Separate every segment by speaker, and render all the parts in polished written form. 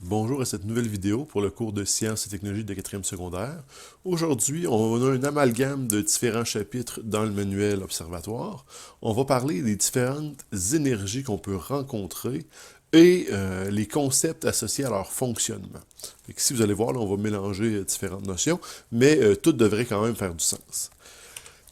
Speaker 1: Bonjour à cette nouvelle vidéo pour le cours de sciences et technologies de 4e secondaire. Aujourd'hui, on a un amalgame de différents chapitres dans le manuel observatoire. On va parler des différentes énergies qu'on peut rencontrer et les concepts associés à leur fonctionnement. Ici, vous allez voir, là, on va mélanger différentes notions, mais tout devrait quand même faire du sens.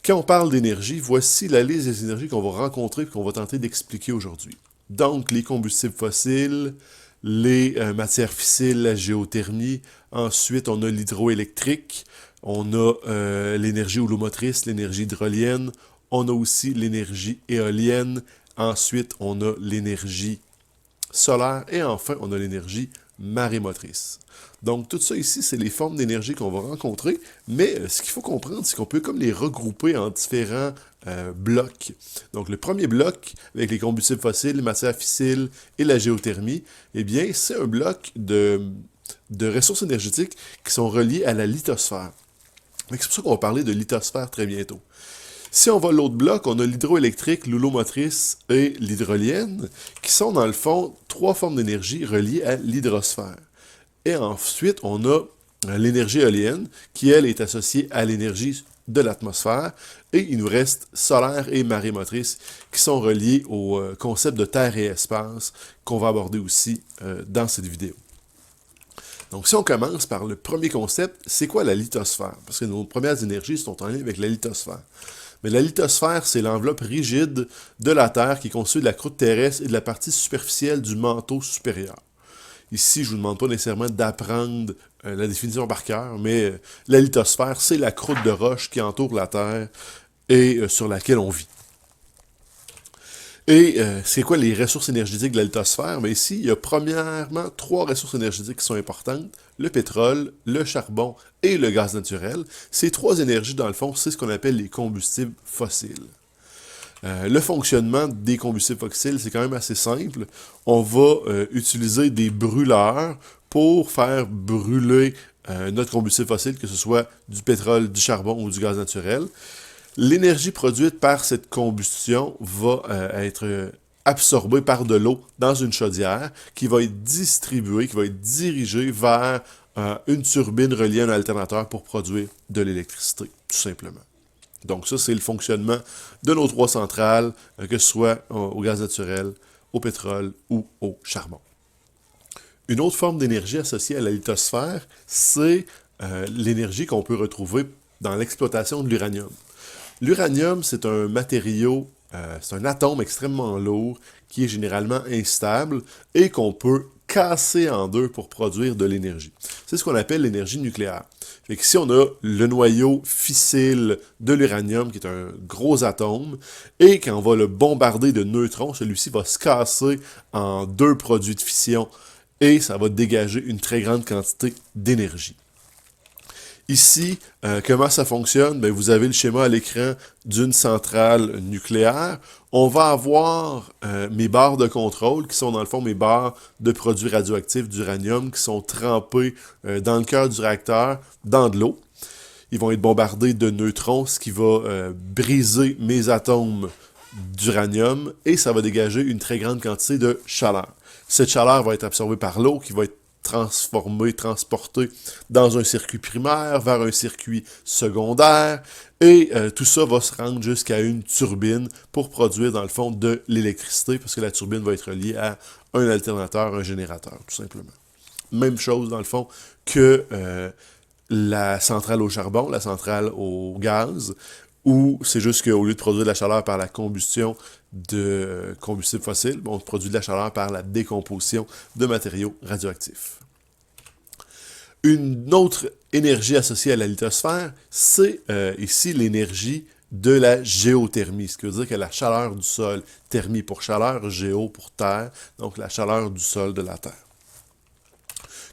Speaker 1: Quand on parle d'énergie, voici la liste des énergies qu'on va rencontrer et qu'on va tenter d'expliquer aujourd'hui. Donc, les combustibles fossiles, les matières fissiles, la géothermie. Ensuite, on a l'hydroélectrique, on a l'énergie houlomotrice, l'énergie hydrolienne, on a aussi l'énergie éolienne. Ensuite, on a l'énergie solaire et enfin, on a l'énergie marémotrice. Donc, tout ça ici, c'est les formes d'énergie qu'on va rencontrer, mais ce qu'il faut comprendre, c'est qu'on peut comme les regrouper en différents blocs. Donc, le premier bloc, avec les combustibles fossiles, les matières fissiles et la géothermie, eh bien, c'est un bloc de ressources énergétiques qui sont reliées à la lithosphère. C'est pour ça qu'on va parler de lithosphère très bientôt. Si on va à l'autre bloc, on a l'hydroélectrique, l'houlomotrice et l'hydrolienne, qui sont dans le fond trois formes d'énergie reliées à l'hydrosphère. Et ensuite, on a l'énergie éolienne, qui, elle, est associée à l'énergie de l'atmosphère. Et il nous reste solaire et marémotrice, qui sont reliés au concept de terre et espace, qu'on va aborder aussi dans cette vidéo. Donc, si on commence par le premier concept, c'est quoi la lithosphère? Parce que nos premières énergies sont en lien avec la lithosphère. Mais la lithosphère, c'est l'enveloppe rigide de la Terre qui est constituée de la croûte terrestre et de la partie superficielle du manteau supérieur. Ici, je ne vous demande pas nécessairement d'apprendre la définition par cœur, mais la lithosphère, c'est la croûte de roche qui entoure la Terre et sur laquelle on vit. Et c'est quoi les ressources énergétiques de la lithosphère? Mais ici, il y a premièrement trois ressources énergétiques qui sont importantes, le pétrole, le charbon et le gaz naturel. Ces trois énergies, dans le fond, c'est ce qu'on appelle les combustibles fossiles. Le fonctionnement des combustibles fossiles, c'est quand même assez simple. On va utiliser des brûleurs pour faire brûler notre combustible fossile, que ce soit du pétrole, du charbon ou du gaz naturel. L'énergie produite par cette combustion va être absorbée par de l'eau dans une chaudière qui va être distribuée, qui va être dirigée vers une turbine reliée à un alternateur pour produire de l'électricité, tout simplement. Donc ça, c'est le fonctionnement de nos trois centrales, que ce soit au gaz naturel, au pétrole ou au charbon. Une autre forme d'énergie associée à la lithosphère, c'est l'énergie qu'on peut retrouver dans l'exploitation de l'uranium. L'uranium, c'est un matériau, c'est un atome extrêmement lourd qui est généralement instable et qu'on peut casser en deux pour produire de l'énergie. C'est ce qu'on appelle l'énergie nucléaire. Fait que si on a le noyau fissile de l'uranium, qui est un gros atome, et quand on va le bombarder de neutrons, celui-ci va se casser en deux produits de fission et ça va dégager une très grande quantité d'énergie. Ici, comment ça fonctionne? Bien, vous avez le schéma à l'écran d'une centrale nucléaire. On va avoir mes barres de contrôle, qui sont dans le fond mes barres de produits radioactifs d'uranium, qui sont trempées dans le cœur du réacteur, dans de l'eau. Ils vont être bombardés de neutrons, ce qui va briser mes atomes d'uranium, et ça va dégager une très grande quantité de chaleur. Cette chaleur va être absorbée par l'eau, qui va être transformé, transporté dans un circuit primaire, vers un circuit secondaire, et tout ça va se rendre jusqu'à une turbine pour produire, dans le fond, de l'électricité, parce que la turbine va être reliée à un alternateur, un générateur, tout simplement. Même chose, dans le fond, que la centrale au charbon, la centrale au gaz, où c'est juste qu'au lieu de produire de la chaleur par la combustion de combustibles fossiles, on produit de la chaleur par la décomposition de matériaux radioactifs. Une autre énergie associée à la lithosphère, c'est ici l'énergie de la géothermie, ce qui veut dire que la chaleur du sol, thermie pour chaleur, géo pour terre, donc la chaleur du sol de la Terre.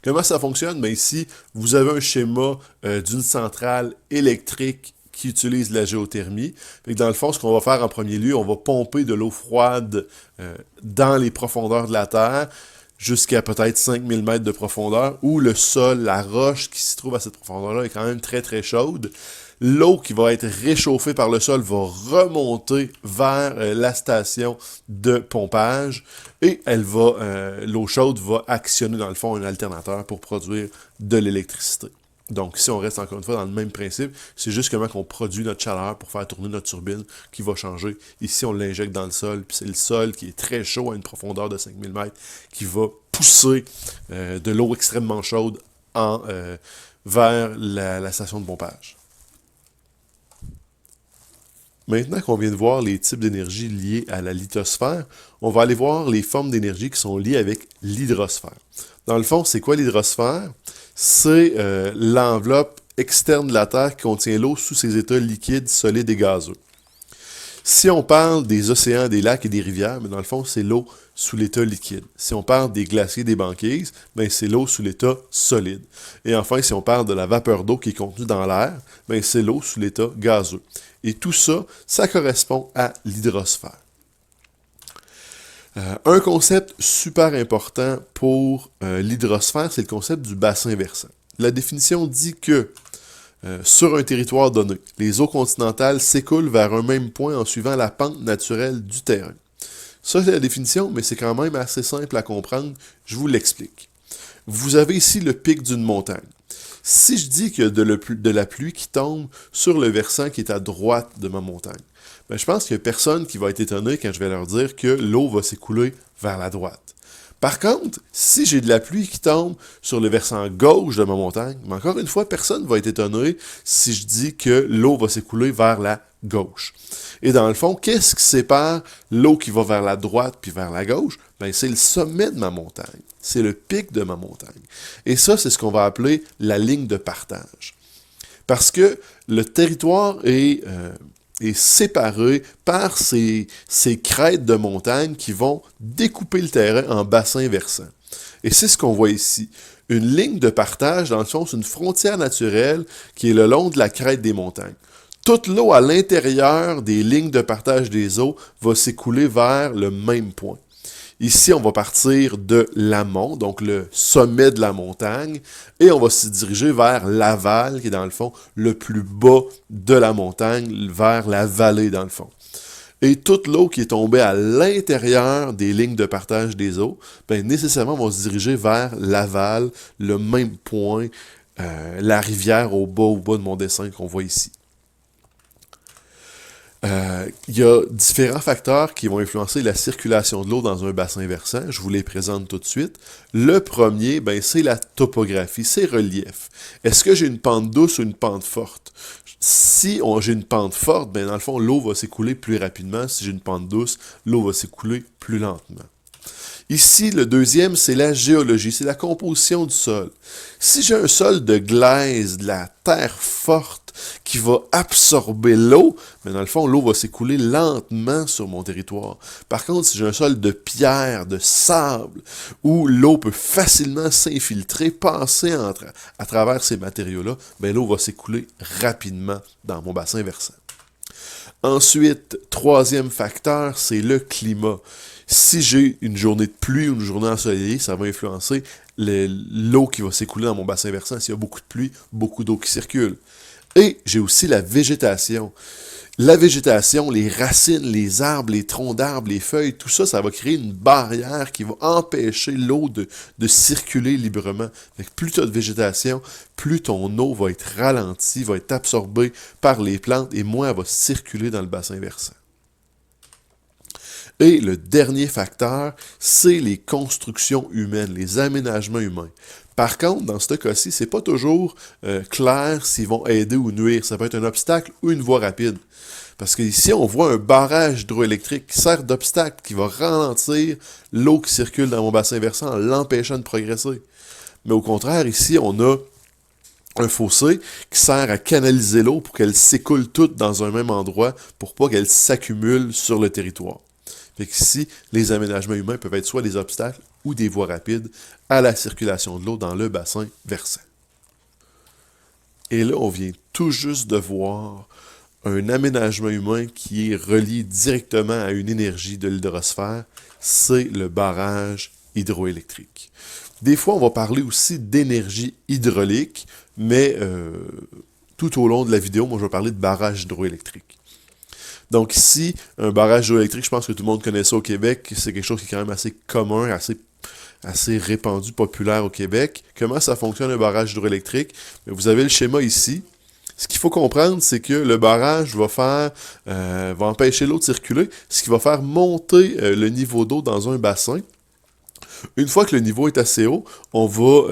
Speaker 1: Comment ça fonctionne? Bien ici, vous avez un schéma d'une centrale électrique qui utilise la géothermie. Fait que dans le fond, ce qu'on va faire en premier lieu, on va pomper de l'eau froide dans les profondeurs de la Terre jusqu'à peut-être 5000 mètres de profondeur, où le sol, la roche qui se trouve à cette profondeur-là est quand même très très chaude. L'eau qui va être réchauffée par le sol va remonter vers la station de pompage et l'eau chaude va actionner dans le fond un alternateur pour produire de l'électricité. Donc, si on reste encore une fois dans le même principe, c'est juste comment on produit notre chaleur pour faire tourner notre turbine qui va changer. Ici, on l'injecte dans le sol, puis c'est le sol qui est très chaud à une profondeur de 5000 mètres qui va pousser de l'eau extrêmement chaude vers la station de pompage. Maintenant qu'on vient de voir les types d'énergie liés à la lithosphère, on va aller voir les formes d'énergie qui sont liées avec l'hydrosphère. Dans le fond, c'est quoi l'hydrosphère? C'est l'enveloppe externe de la Terre qui contient l'eau sous ses états liquides, solides et gazeux. Si on parle des océans, des lacs et des rivières, mais dans le fond, c'est l'eau sous l'état liquide. Si on parle des glaciers, des banquises, ben c'est l'eau sous l'état solide. Et enfin, si on parle de la vapeur d'eau qui est contenue dans l'air, ben c'est l'eau sous l'état gazeux. Et tout ça, ça correspond à l'hydrosphère. Un concept super important pour l'hydrosphère, c'est le concept du bassin versant. La définition dit que sur un territoire donné, les eaux continentales s'écoulent vers un même point en suivant la pente naturelle du terrain. Ça, c'est la définition, mais c'est quand même assez simple à comprendre. Je vous l'explique. Vous avez ici le pic d'une montagne. Si je dis qu'il y a de la pluie qui tombe sur le versant qui est à droite de ma montagne, ben, je pense qu'il n'y a personne qui va être étonné quand je vais leur dire que l'eau va s'écouler vers la droite. Par contre, si j'ai de la pluie qui tombe sur le versant gauche de ma montagne, mais encore une fois, personne ne va être étonné si je dis que l'eau va s'écouler vers la gauche. Et dans le fond, qu'est-ce qui sépare l'eau qui va vers la droite puis vers la gauche? Ben, c'est le sommet de ma montagne. C'est le pic de ma montagne. Et ça, c'est ce qu'on va appeler la ligne de partage. Parce que le territoire est séparé par ces crêtes de montagne qui vont découper le terrain en bassins versants. Et c'est ce qu'on voit ici. Une ligne de partage, dans le fond, c'est une frontière naturelle qui est le long de la crête des montagnes. Toute l'eau à l'intérieur des lignes de partage des eaux va s'écouler vers le même point. Ici, on va partir de l'amont, donc le sommet de la montagne, et on va se diriger vers l'aval, qui est dans le fond le plus bas de la montagne, vers la vallée dans le fond. Et toute l'eau qui est tombée à l'intérieur des lignes de partage des eaux, ben nécessairement va se diriger vers l'aval, le même point, la rivière au bas de mon dessin qu'on voit ici. Il y a différents facteurs qui vont influencer la circulation de l'eau dans un bassin versant. Je vous les présente tout de suite. Le premier, ben, c'est la topographie, c'est relief. Est-ce que j'ai une pente douce ou une pente forte? Si j'ai une pente forte, ben, dans le fond, l'eau va s'écouler plus rapidement. Si j'ai une pente douce, l'eau va s'écouler plus lentement. Ici, le deuxième, c'est la géologie, c'est la composition du sol. Si j'ai un sol de glaise, de la terre forte qui va absorber l'eau, mais dans le fond, l'eau va s'écouler lentement sur mon territoire. Par contre, si j'ai un sol de pierre, de sable, où l'eau peut facilement s'infiltrer, passer à travers ces matériaux-là, ben l'eau va s'écouler rapidement dans mon bassin versant. Ensuite, troisième facteur, c'est le climat. Si j'ai une journée de pluie ou une journée ensoleillée, ça va influencer l'eau qui va s'écouler dans mon bassin versant. S'il y a beaucoup de pluie, beaucoup d'eau qui circule. Et j'ai aussi la végétation. La végétation, les racines, les arbres, les troncs d'arbres, les feuilles, tout ça, ça va créer une barrière qui va empêcher l'eau de circuler librement. Avec plus tu as de végétation, plus ton eau va être ralentie, va être absorbée par les plantes et moins elle va circuler dans le bassin versant. Et le dernier facteur, c'est les constructions humaines, les aménagements humains. Par contre, dans ce cas-ci, c'est pas toujours clair s'ils vont aider ou nuire. Ça peut être un obstacle ou une voie rapide. Parce qu'ici, on voit un barrage hydroélectrique qui sert d'obstacle, qui va ralentir l'eau qui circule dans mon bassin versant en l'empêchant de progresser. Mais au contraire, ici, on a un fossé qui sert à canaliser l'eau pour qu'elle s'écoule toute dans un même endroit pour pas qu'elle s'accumule sur le territoire. Fait qu'ici, les aménagements humains peuvent être soit des obstacles ou des voies rapides à la circulation de l'eau dans le bassin versant. Et là, on vient tout juste de voir un aménagement humain qui est relié directement à une énergie de l'hydrosphère, c'est le barrage hydroélectrique. Des fois, on va parler aussi d'énergie hydraulique, mais tout au long de la vidéo, moi je vais parler de barrage hydroélectrique. Donc ici, un barrage hydroélectrique, je pense que tout le monde connaît ça au Québec, c'est quelque chose qui est quand même assez commun, assez répandu, populaire au Québec. Comment ça fonctionne un barrage hydroélectrique? Vous avez le schéma ici. Ce qu'il faut comprendre, c'est que le barrage va empêcher l'eau de circuler, ce qui va faire monter le niveau d'eau dans un bassin. Une fois que le niveau est assez haut, on va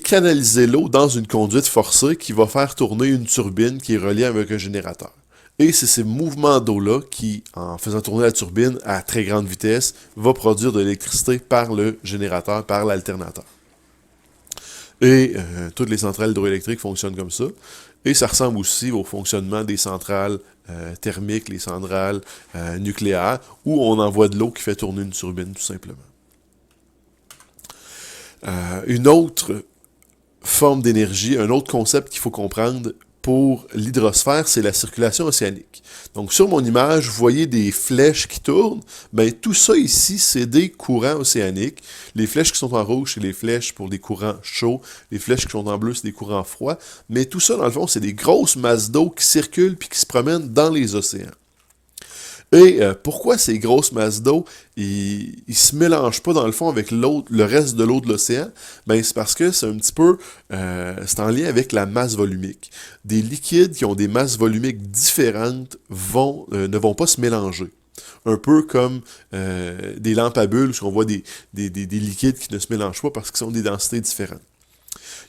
Speaker 1: canaliser l'eau dans une conduite forcée qui va faire tourner une turbine qui est reliée avec un générateur. Et c'est ces mouvements d'eau-là qui, en faisant tourner la turbine à très grande vitesse, va produire de l'électricité par le générateur, par l'alternateur. Et toutes les centrales hydroélectriques fonctionnent comme ça. Et ça ressemble aussi au fonctionnement des centrales thermiques, les centrales nucléaires, où on envoie de l'eau qui fait tourner une turbine, tout simplement. Une autre forme d'énergie, un autre concept qu'il faut comprendre pour l'hydrosphère, c'est la circulation océanique. Donc, sur mon image, vous voyez des flèches qui tournent. Ben, tout ça ici, c'est des courants océaniques. Les flèches qui sont en rouge, c'est les flèches pour des courants chauds. Les flèches qui sont en bleu, c'est des courants froids. Mais tout ça, dans le fond, c'est des grosses masses d'eau qui circulent puis qui se promènent dans les océans. Et pourquoi ces grosses masses d'eau, ils se mélangent pas dans le fond avec le reste de l'eau de l'océan? Ben c'est parce que c'est un petit peu, c'est en lien avec la masse volumique. Des liquides qui ont des masses volumiques différentes ne vont pas se mélanger. Un peu comme des lampes à bulles, où on voit des liquides qui ne se mélangent pas parce qu'ils sont des densités différentes.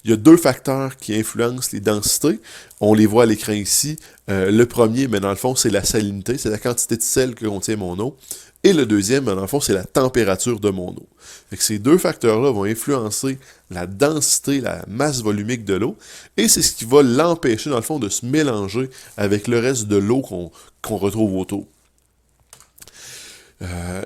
Speaker 1: Il y a deux facteurs qui influencent les densités. On les voit à l'écran ici. Le premier, mais dans le fond, c'est la salinité, c'est la quantité de sel que contient mon eau. Et le deuxième, dans le fond, c'est la température de mon eau. Fait que ces deux facteurs-là vont influencer la densité, la masse volumique de l'eau, et c'est ce qui va l'empêcher, dans le fond, de se mélanger avec le reste de l'eau qu'on retrouve autour.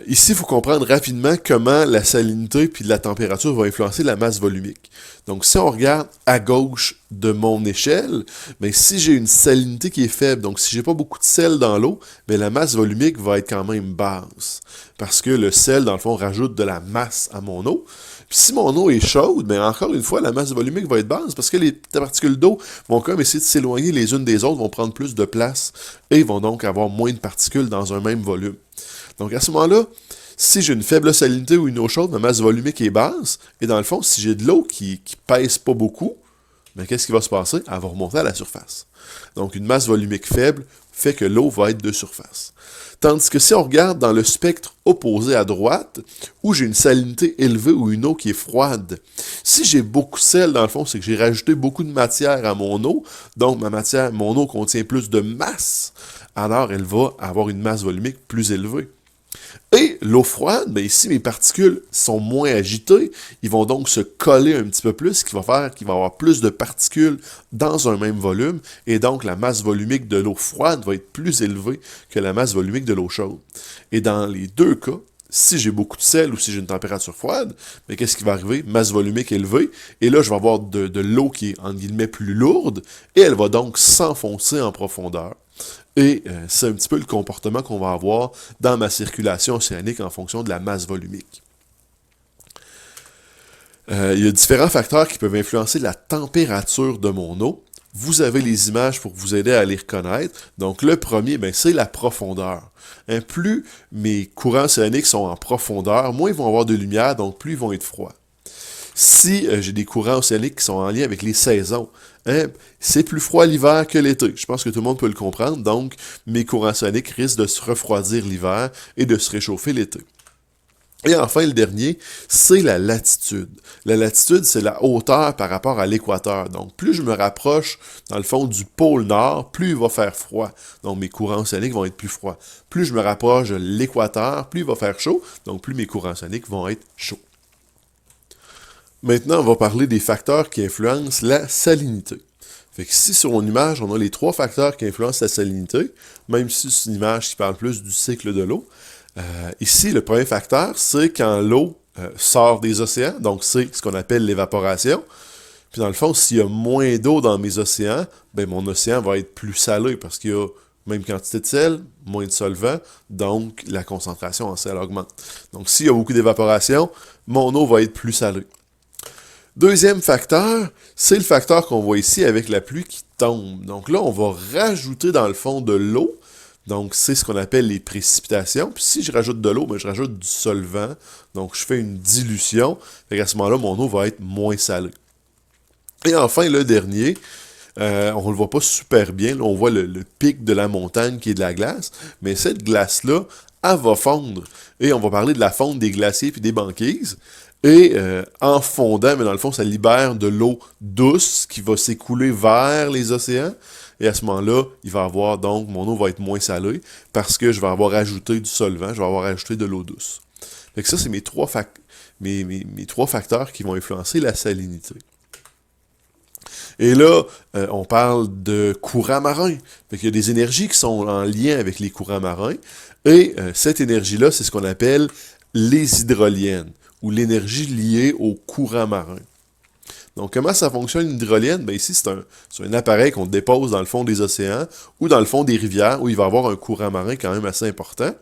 Speaker 1: Ici, il faut comprendre rapidement comment la salinité puis la température vont influencer la masse volumique. Donc, si on regarde à gauche de mon échelle, ben, si j'ai une salinité qui est faible, donc si j'ai pas beaucoup de sel dans l'eau, ben, la masse volumique va être quand même basse. Parce que le sel, dans le fond, rajoute de la masse à mon eau. Puis si mon eau est chaude, ben encore une fois, la masse volumique va être basse parce que les particules d'eau vont quand même essayer de s'éloigner les unes des autres, vont prendre plus de place et vont donc avoir moins de particules dans un même volume. Donc à ce moment-là, si j'ai une faible salinité ou une eau chaude, ma masse volumique est basse, et dans le fond, si j'ai de l'eau qui pèse pas beaucoup, ben qu'est-ce qui va se passer? Elle va remonter à la surface. Donc une masse volumique faible fait que l'eau va être de surface. Tandis que si on regarde dans le spectre opposé à droite, où j'ai une salinité élevée ou une eau qui est froide, si j'ai beaucoup de sel, dans le fond, c'est que j'ai rajouté beaucoup de matière à mon eau, donc mon eau contient plus de masse, alors elle va avoir une masse volumique plus élevée. Et l'eau froide, ben ici, mes particules sont moins agitées, ils vont donc se coller un petit peu plus, ce qui va faire qu'il va y avoir plus de particules dans un même volume, et donc la masse volumique de l'eau froide va être plus élevée que la masse volumique de l'eau chaude. Et dans les deux cas, si j'ai beaucoup de sel ou si j'ai une température froide, ben qu'est-ce qui va arriver? Masse volumique élevée, et là, je vais avoir de l'eau qui est, entre guillemets, plus lourde, et elle va donc s'enfoncer en profondeur. Et c'est un petit peu le comportement qu'on va avoir dans ma circulation océanique en fonction de la masse volumique. Il y a différents facteurs qui peuvent influencer la température de mon eau. Vous avez les images pour vous aider à les reconnaître. Donc le premier, ben, c'est la profondeur. Plus mes courants océaniques sont en profondeur, moins ils vont avoir de lumière, donc plus ils vont être froids. Si j'ai des courants océaniques qui sont en lien avec les saisons, c'est plus froid l'hiver que l'été. Je pense que tout le monde peut le comprendre. Donc, mes courants océaniques risquent de se refroidir l'hiver et de se réchauffer l'été. Et enfin, le dernier, c'est la latitude. La latitude, c'est la hauteur par rapport à l'équateur. Donc, plus je me rapproche, dans le fond, du pôle nord, plus il va faire froid. Donc, mes courants océaniques vont être plus froids. Plus je me rapproche de l'équateur, plus il va faire chaud. Donc, plus mes courants océaniques vont être chauds. Maintenant, on va parler des facteurs qui influencent la salinité. Fait que si sur mon image, on a les trois facteurs qui influencent la salinité, même si c'est une image qui parle plus du cycle de l'eau, ici, le premier facteur, c'est quand l'eau sort des océans, donc c'est ce qu'on appelle l'évaporation. Puis dans le fond, s'il y a moins d'eau dans mes océans, ben mon océan va être plus salé parce qu'il y a même quantité de sel, moins de solvant, donc la concentration en sel augmente. Donc s'il y a beaucoup d'évaporation, mon eau va être plus salée. Deuxième facteur, c'est le facteur qu'on voit ici avec la pluie qui tombe. Donc là, on va rajouter dans le fond de l'eau. Donc, c'est ce qu'on appelle les précipitations. Puis si je rajoute de l'eau, ben, je rajoute du solvant. Donc, je fais une dilution. Et à ce moment-là, mon eau va être moins salée. Et enfin, le dernier, on ne le voit pas super bien. Là, on voit le pic de la montagne qui est de la glace. Mais cette glace-là, elle va fondre. Et on va parler de la fonte des glaciers puis des banquises. Et en fondant, mais dans le fond, ça libère de l'eau douce qui va s'écouler vers les océans. Et à ce moment-là, il va avoir donc, mon eau va être moins salée parce que je vais avoir ajouté du solvant, je vais avoir ajouté de l'eau douce. Fait que ça, c'est mes trois facteurs qui vont influencer la salinité. Et là, on parle de courants marins. Fait qu'il y a des énergies qui sont en lien avec les courants marins. Et cette énergie-là, c'est ce qu'on appelle les hydroliennes, ou l'énergie liée au courant marin. Donc, comment ça fonctionne une hydrolienne? Ben ici, c'est un appareil qu'on dépose dans le fond des océans ou dans le fond des rivières où il va y avoir un courant marin quand même assez important.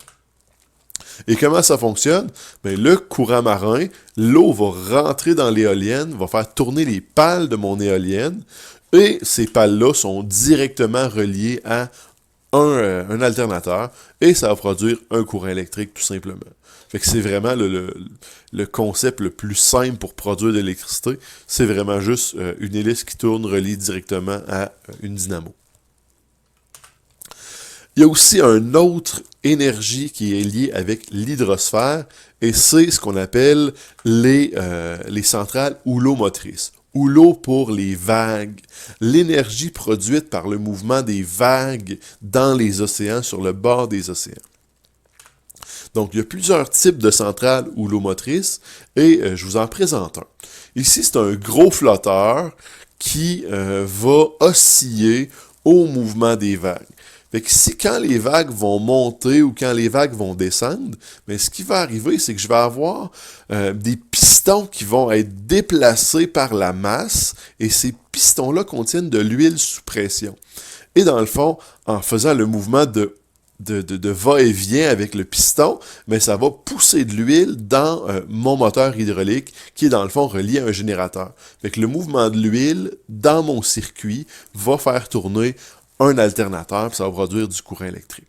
Speaker 1: Et comment ça fonctionne? Ben, le courant marin, l'eau va rentrer dans l'éolienne, va faire tourner les pales de mon éolienne, et ces pales-là sont directement reliées à un alternateur, et ça va produire un courant électrique tout simplement. Fait que c'est vraiment le concept le plus simple pour produire de l'électricité. C'est vraiment juste une hélice qui tourne reliée directement à une dynamo. Il y a aussi une autre énergie qui est liée avec l'hydrosphère, et c'est ce qu'on appelle les centrales houlomotrices. Houlot pour les vagues. L'énergie produite par le mouvement des vagues dans les océans, sur le bord des océans. Donc, il y a plusieurs types de centrales houlomotrices et je vous en présente un. Ici, c'est un gros flotteur qui va osciller au mouvement des vagues. Fait que si quand les vagues vont monter ou quand les vagues vont descendre, mais ce qui va arriver, c'est que je vais avoir des pistons qui vont être déplacés par la masse et ces pistons-là contiennent de l'huile sous pression. Et dans le fond, en faisant le mouvement de va-et-vient avec le piston, mais ça va pousser de l'huile dans mon moteur hydraulique qui est dans le fond relié à un générateur. Fait que le mouvement de l'huile dans mon circuit va faire tourner un alternateur, puis ça va produire du courant électrique.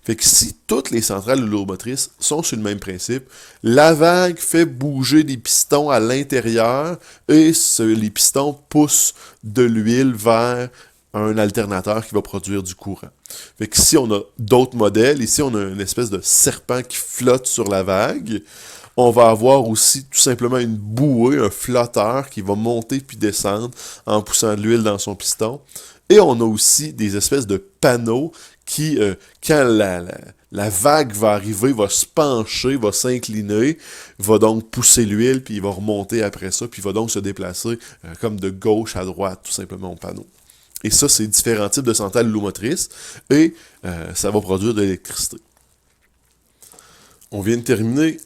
Speaker 1: Fait que si toutes les centrales houlomotrices sont sur le même principe, la vague fait bouger des pistons à l'intérieur et les pistons poussent de l'huile vers un alternateur qui va produire du courant. Fait que si on a d'autres modèles, ici on a une espèce de serpent qui flotte sur la vague, on va avoir aussi tout simplement une bouée, un flotteur qui va monter puis descendre en poussant de l'huile dans son piston. Et on a aussi des espèces de panneaux qui, quand la vague va arriver, va se pencher, va s'incliner, va donc pousser l'huile, puis il va remonter après ça, puis il va donc se déplacer comme de gauche à droite, tout simplement au panneau. Et ça, c'est différents types de centrales houlomotrices, et ça va produire de l'électricité. On vient de terminer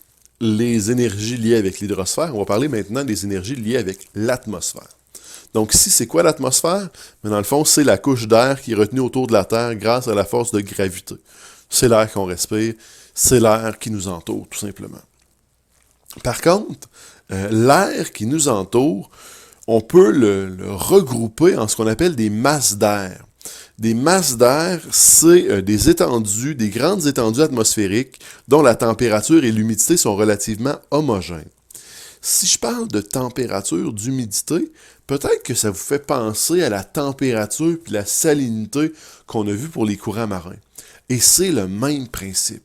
Speaker 1: les énergies liées avec l'hydrosphère. On va parler maintenant des énergies liées avec l'atmosphère. Donc ici, c'est quoi l'atmosphère? Mais dans le fond, c'est la couche d'air qui est retenue autour de la Terre grâce à la force de gravité. C'est l'air qu'on respire, c'est l'air qui nous entoure, tout simplement. Par contre, l'air qui nous entoure, on peut le regrouper en ce qu'on appelle des masses d'air. Des masses d'air, c'est des étendues, des grandes étendues atmosphériques dont la température et l'humidité sont relativement homogènes. Si je parle de température, d'humidité, peut-être que ça vous fait penser à la température puis la salinité qu'on a vu pour les courants marins. Et c'est le même principe.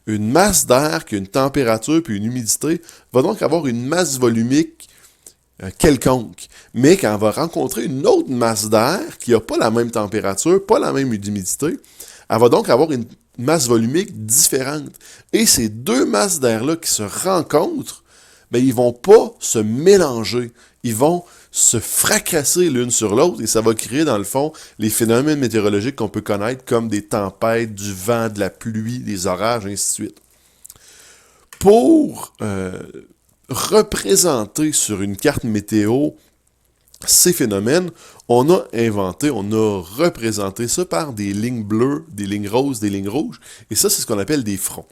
Speaker 1: Une masse d'air qui a une température puis une humidité va donc avoir une masse volumique quelconque. Mais quand elle va rencontrer une autre masse d'air qui n'a pas la même température, pas la même humidité, elle va donc avoir une masse volumique différente. Et ces deux masses d'air-là qui se rencontrent, ben, ils vont pas se mélanger. Ils vont se fracasser l'une sur l'autre et ça va créer, dans le fond, les phénomènes météorologiques qu'on peut connaître comme des tempêtes, du vent, de la pluie, des orages, ainsi de suite. Pour représenter sur une carte météo ces phénomènes, on a représenté ça par des lignes bleues, des lignes roses, des lignes rouges, et ça, c'est ce qu'on appelle des fronts.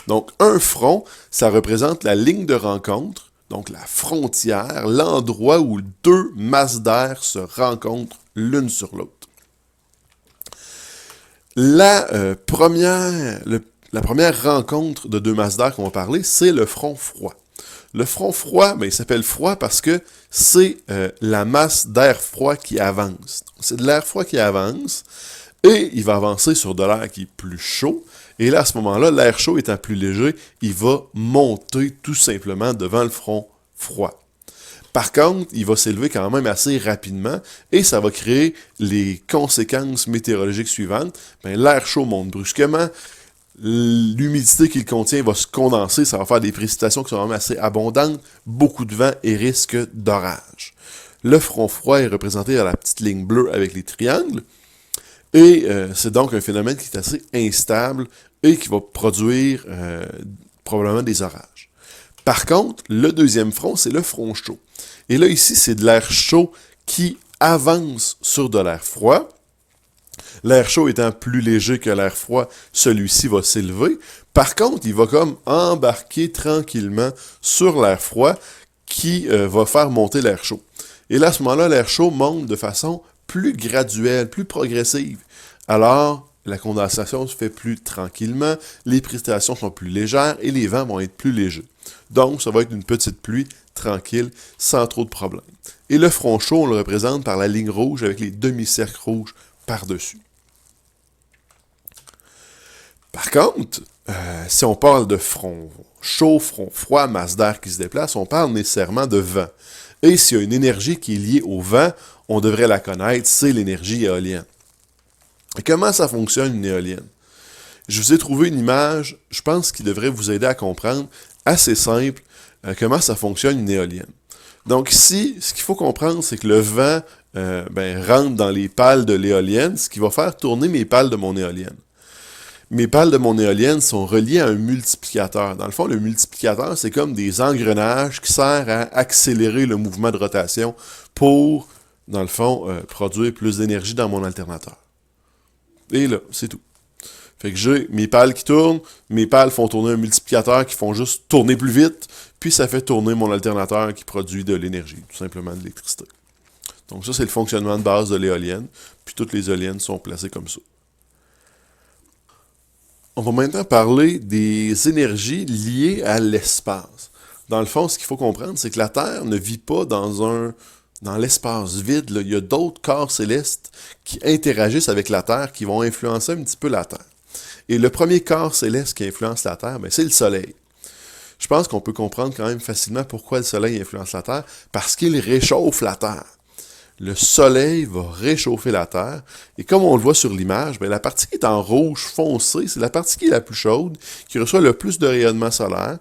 Speaker 1: Donc, un front, ça représente la ligne de rencontre. Donc la frontière, l'endroit où deux masses d'air se rencontrent l'une sur l'autre. La première rencontre de deux masses d'air qu'on va parler, c'est le front froid. Le front froid, il s'appelle froid parce que c'est la masse d'air froid qui avance. C'est de l'air froid qui avance et il va avancer sur de l'air qui est plus chaud. Et là, à ce moment-là, l'air chaud étant plus léger, il va monter tout simplement devant le front froid. Par contre, il va s'élever quand même assez rapidement et ça va créer les conséquences météorologiques suivantes. L'air chaud monte brusquement, l'humidité qu'il contient va se condenser, ça va faire des précipitations qui sont vraiment assez abondantes, beaucoup de vent et risque d'orage. Le front froid est représenté à la petite ligne bleue avec les triangles et c'est donc un phénomène qui est assez instable et qui va produire probablement des orages. Par contre, le deuxième front, c'est le front chaud. Et là, ici, c'est de l'air chaud qui avance sur de l'air froid. L'air chaud étant plus léger que l'air froid, celui-ci va s'élever. Par contre, il va comme embarquer tranquillement sur l'air froid qui va faire monter l'air chaud. Et là, à ce moment-là, l'air chaud monte de façon plus graduelle, plus progressive. Alors, la condensation se fait plus tranquillement, les précipitations sont plus légères et les vents vont être plus légers. Donc, ça va être une petite pluie tranquille, sans trop de problèmes. Et le front chaud, on le représente par la ligne rouge avec les demi-cercles rouges par-dessus. Par contre, si on parle de front chaud, front froid, masse d'air qui se déplace, on parle nécessairement de vent. Et s'il y a une énergie qui est liée au vent, on devrait la connaître, c'est l'énergie éolienne. Et comment ça fonctionne une éolienne? Je vous ai trouvé une image, je pense, qui devrait vous aider à comprendre, assez simple, comment ça fonctionne une éolienne. Donc ici, ce qu'il faut comprendre, c'est que le vent rentre dans les pales de l'éolienne, ce qui va faire tourner mes pales de mon éolienne. Mes pales de mon éolienne sont reliées à un multiplicateur. Dans le fond, le multiplicateur, c'est comme des engrenages qui servent à accélérer le mouvement de rotation pour, dans le fond, produire plus d'énergie dans mon alternateur. Et là, c'est tout. Fait que j'ai mes pales qui tournent, mes pales font tourner un multiplicateur qui font juste tourner plus vite, puis ça fait tourner mon alternateur qui produit de l'énergie, tout simplement de l'électricité. Donc ça, c'est le fonctionnement de base de l'éolienne, puis toutes les éoliennes sont placées comme ça. On va maintenant parler des énergies liées à l'espace. Dans le fond, ce qu'il faut comprendre, c'est que la Terre ne vit pas dans l'espace vide. Là. Il y a d'autres corps célestes qui interagissent avec la Terre, qui vont influencer un petit peu la Terre. Et le premier corps céleste qui influence la Terre, c'est le Soleil. Je pense qu'on peut comprendre quand même facilement pourquoi le Soleil influence la Terre, parce qu'il réchauffe la Terre. Le Soleil va réchauffer la Terre, et comme on le voit sur l'image, la partie qui est en rouge foncé, c'est la partie qui est la plus chaude, qui reçoit le plus de rayonnement solaire,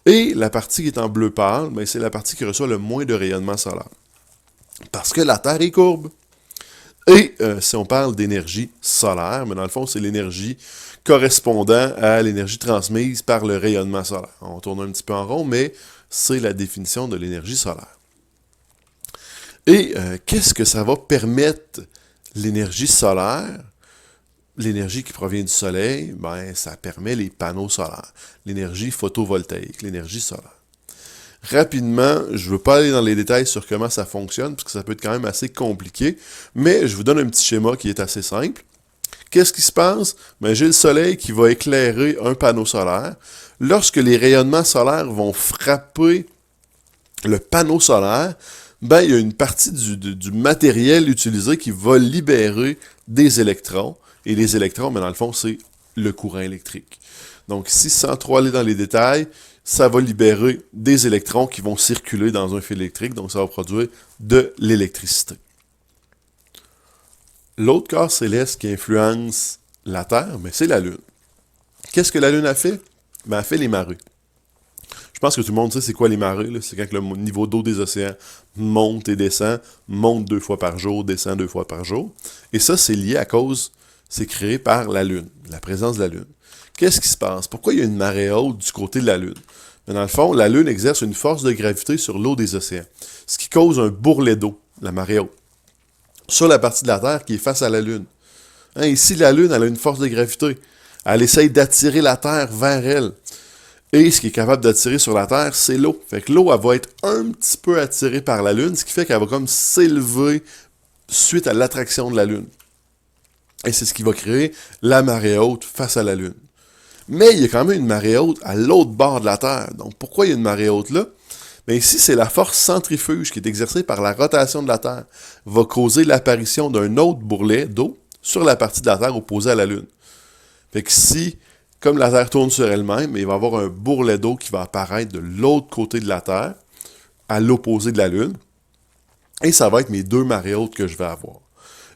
Speaker 1: et la partie qui est en bleu pâle, c'est la partie qui reçoit le moins de rayonnement solaire. Parce que la Terre est courbe. Et si on parle d'énergie solaire, dans le fond, c'est l'énergie correspondant à l'énergie transmise par le rayonnement solaire. On tourne un petit peu en rond, mais c'est la définition de l'énergie solaire. Et qu'est-ce que ça va permettre l'énergie solaire? L'énergie qui provient du soleil, ça permet les panneaux solaires, l'énergie photovoltaïque, l'énergie solaire. Rapidement, je ne veux pas aller dans les détails sur comment ça fonctionne, parce que ça peut être quand même assez compliqué, mais je vous donne un petit schéma qui est assez simple. Qu'est-ce qui se passe? J'ai le soleil qui va éclairer un panneau solaire. Lorsque les rayonnements solaires vont frapper le panneau solaire, il y a une partie du matériel utilisé qui va libérer des électrons. Et les électrons, dans le fond, c'est le courant électrique. Donc ici, sans trop aller dans les détails, ça va libérer des électrons qui vont circuler dans un fil électrique, donc ça va produire de l'électricité. L'autre corps céleste qui influence la Terre, c'est la Lune. Qu'est-ce que la Lune a fait? Elle a fait les marées. Je pense que tout le monde sait c'est quoi les marées. Là. C'est quand le niveau d'eau des océans monte et descend, monte 2 fois par jour, descend 2 fois par jour. Et ça, c'est lié à cause, c'est créé par la Lune, la présence de la Lune. Qu'est-ce qui se passe? Pourquoi il y a une marée haute du côté de la Lune? Dans le fond, la Lune exerce une force de gravité sur l'eau des océans, ce qui cause un bourrelet d'eau, la marée haute, sur la partie de la Terre qui est face à la Lune. Ici, la Lune, elle a une force de gravité. Elle essaye d'attirer la Terre vers elle. Et ce qui est capable d'attirer sur la Terre, c'est l'eau. Fait que l'eau, elle va être un petit peu attirée par la Lune, ce qui fait qu'elle va comme s'élever suite à l'attraction de la Lune. Et c'est ce qui va créer la marée haute face à la Lune. Mais il y a quand même une marée haute à l'autre bord de la Terre. Donc pourquoi il y a une marée haute là? Bien ici, c'est la force centrifuge qui est exercée par la rotation de la Terre, va causer l'apparition d'un autre bourrelet d'eau sur la partie de la Terre opposée à la Lune. Fait que si, comme la Terre tourne sur elle-même, il va y avoir un bourrelet d'eau qui va apparaître de l'autre côté de la Terre, à l'opposé de la Lune, et ça va être mes deux marées hautes que je vais avoir.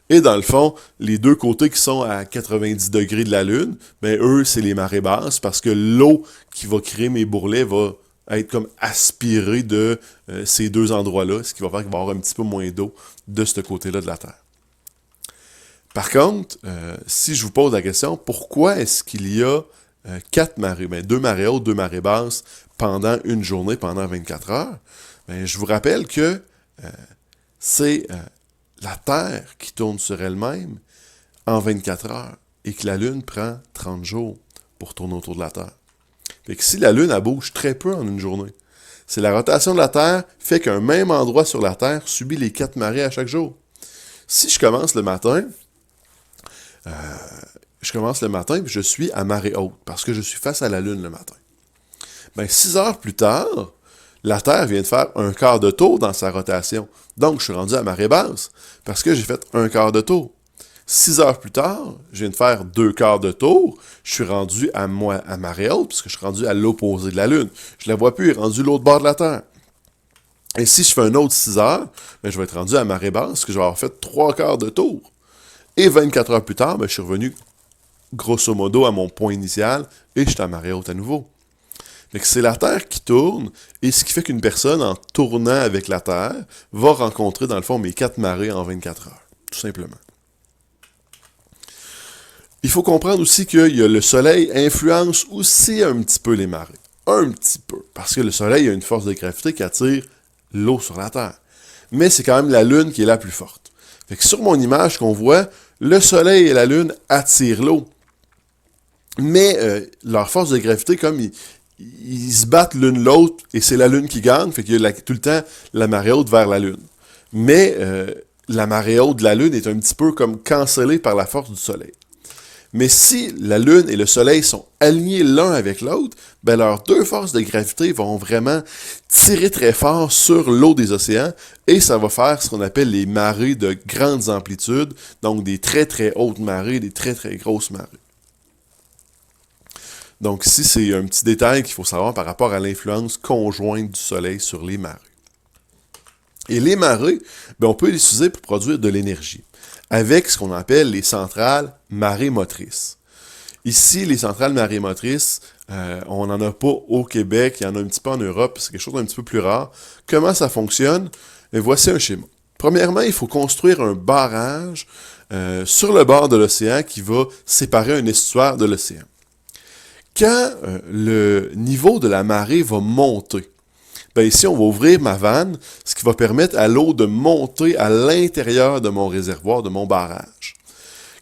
Speaker 1: Et dans le fond, les deux côtés qui sont à 90 degrés de la Lune, ben eux, c'est les marées basses, parce que l'eau qui va créer mes bourrelets va être comme aspirée de ces deux endroits-là, ce qui va faire qu'il va y avoir un petit peu moins d'eau de ce côté-là de la Terre. Par contre, si je vous pose la question, pourquoi est-ce qu'il y a quatre marées, ben, deux marées hautes, deux marées basses pendant une journée, pendant 24 heures? Ben, je vous rappelle que c'est la Terre qui tourne sur elle-même en 24 heures et que la Lune prend 30 jours pour tourner autour de la Terre. Fait que si la Lune, elle bouge très peu en une journée, c'est la rotation de la Terre fait qu'un même endroit sur la Terre subit les quatre marées à chaque jour. Si je commence le matin, puis je suis à marée haute, parce que je suis face à la Lune le matin. Ben, 6 heures plus tard, la Terre vient de faire un quart de tour dans sa rotation. Donc, je suis rendu à marée basse, parce que j'ai fait un quart de tour. 6 heures plus tard, je viens de faire 2 quarts de tour, je suis rendu à marée haute, parce que je suis rendu à l'opposé de la Lune. Je la vois plus, elle est rendue l'autre bord de la Terre. Et si je fais un autre 6 heures, ben, je vais être rendu à marée basse, parce que je vais avoir fait 3 quarts de tour. Et 24 heures plus tard, ben, je suis revenu grosso modo à mon point initial, et je suis à marée haute à nouveau. Donc, c'est la Terre qui tourne, et ce qui fait qu'une personne, en tournant avec la Terre, va rencontrer, dans le fond, mes 4 marées en 24 heures. Tout simplement. Il faut comprendre aussi que le Soleil influence aussi un petit peu les marées. Un petit peu. Parce que le Soleil a une force de gravité qui attire l'eau sur la Terre. Mais c'est quand même la Lune qui est la plus forte. Fait que sur mon image qu'on voit, le Soleil et la Lune attirent l'eau. Mais leur force de gravité, comme ils se battent l'une l'autre, et c'est la Lune qui gagne, fait qu'il y a tout le temps la marée haute vers la Lune. Mais la marée haute de la Lune est un petit peu comme cancellée par la force du Soleil. Mais si la Lune et le Soleil sont alignés l'un avec l'autre, ben leurs deux forces de gravité vont vraiment tirer très fort sur l'eau des océans, et ça va faire ce qu'on appelle les marées de grandes amplitudes, donc des très très hautes marées, des très très grosses marées. Donc ici, c'est un petit détail qu'il faut savoir par rapport à l'influence conjointe du Soleil sur les marées. Et les marées, ben on peut les utiliser pour produire de l'énergie, avec ce qu'on appelle les centrales marémotrices. Ici, les centrales marémotrices, on n'en a pas au Québec, il y en a un petit peu en Europe, c'est quelque chose d'un petit peu plus rare. Comment ça fonctionne? Et voici un schéma. Premièrement, il faut construire un barrage sur le bord de l'océan qui va séparer un estuaire de l'océan. Quand le niveau de la marée va monter, ben ici, on va ouvrir ma vanne, ce qui va permettre à l'eau de monter à l'intérieur de mon réservoir, de mon barrage.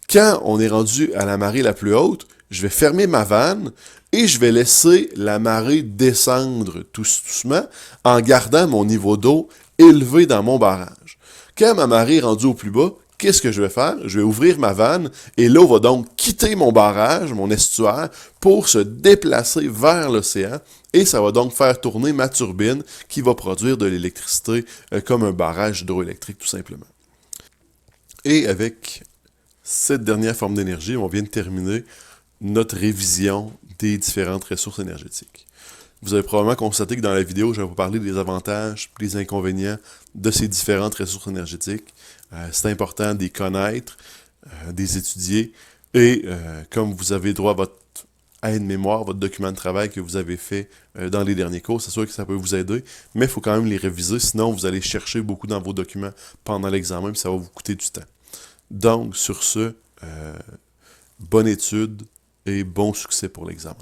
Speaker 1: Quand on est rendu à la marée la plus haute, je vais fermer ma vanne et je vais laisser la marée descendre tout doucement en gardant mon niveau d'eau élevé dans mon barrage. Quand ma marée est rendue au plus bas, qu'est-ce que je vais faire? Je vais ouvrir ma vanne et l'eau va donc quitter mon barrage, mon estuaire, pour se déplacer vers l'océan et ça va donc faire tourner ma turbine qui va produire de l'électricité comme un barrage hydroélectrique tout simplement. Et avec cette dernière forme d'énergie, on vient de terminer notre révision des différentes ressources énergétiques. Vous avez probablement constaté que dans la vidéo, je vais vous parler des avantages et des inconvénients de ces différentes ressources énergétiques. C'est important de les connaître, de les étudier, et comme vous avez droit à votre aide-mémoire, votre document de travail que vous avez fait dans les derniers cours, c'est sûr que ça peut vous aider, mais il faut quand même les réviser, sinon vous allez chercher beaucoup dans vos documents pendant l'examen, puis ça va vous coûter du temps. Donc, sur ce, bonne étude et bon succès pour l'examen.